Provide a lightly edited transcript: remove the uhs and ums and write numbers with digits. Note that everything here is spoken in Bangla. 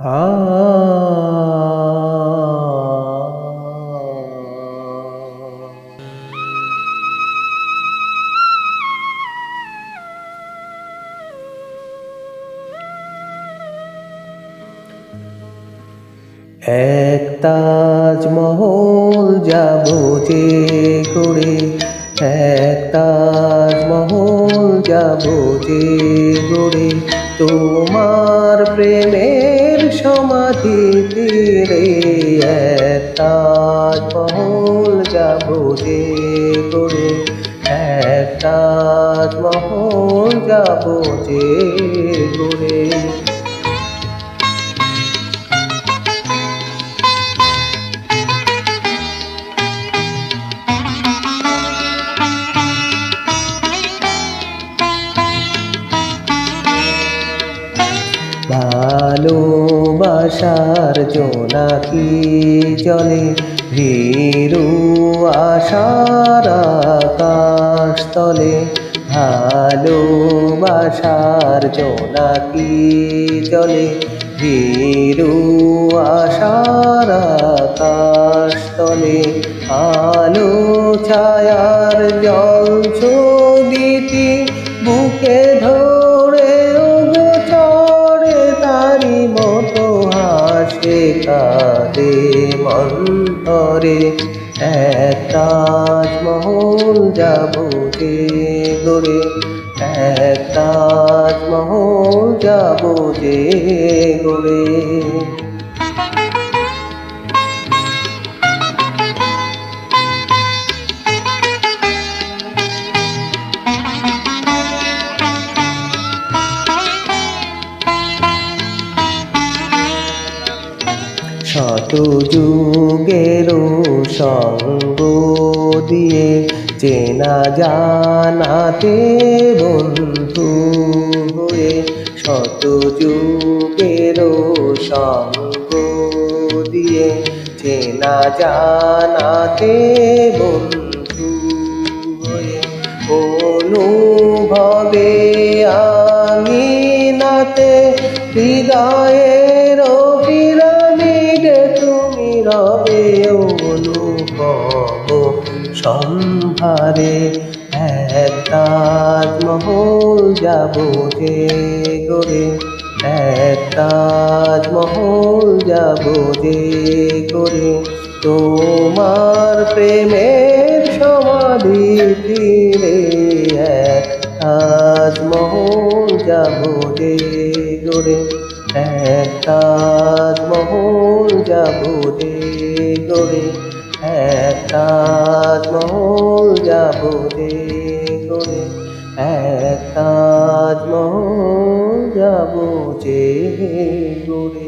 আ এক তাজমহল যাবো যে গড়ে, এক তাজমহল যাবো যে গড়ে, তোমার প্রেমের সমাধি তীরে। এক তাজমহল যাবো যে গড়ে, এক তাজমহল যাবো যে গড়ে। ভালোবাসার জোনাকি জলে, ভীরু আশার আকাশ তলে। ভালোবাসার জোনাকি জলে, ভীরু আশার আকাশ তলে। আলো ছায়ার জল ছবিটি বুকে ধরে মতো হাসে কাঁদে মন্তরে। এক তাজমহল যাবো যে গড়ে, এক তাজমহল যাবো যে গড়ে। শত যুগেরও সঙ্গ দিয়ে চেনা জানাতে বন্ধু হয়ে। শত যুগেরও সঙ্গ দিয়ে চেনা জানাতে বন্ধু হয়ে। অনুভবে আঙিনাতে হৃদয়ের তুমি রবে অনুভব সম্ভারে। এক তাজমহল যাবো যে গড়ে, এক তাজমহল যাবো যে গড়ে, তোমার প্রেমের সমাধি তীরে। এক তাজমহল যাবো যে গড়ে, এক তাজমহল যাবো যে গড়ে, এক তাজমহল যাবো যে গড়ে, এক তাজমহল যাবো যে গড়ে।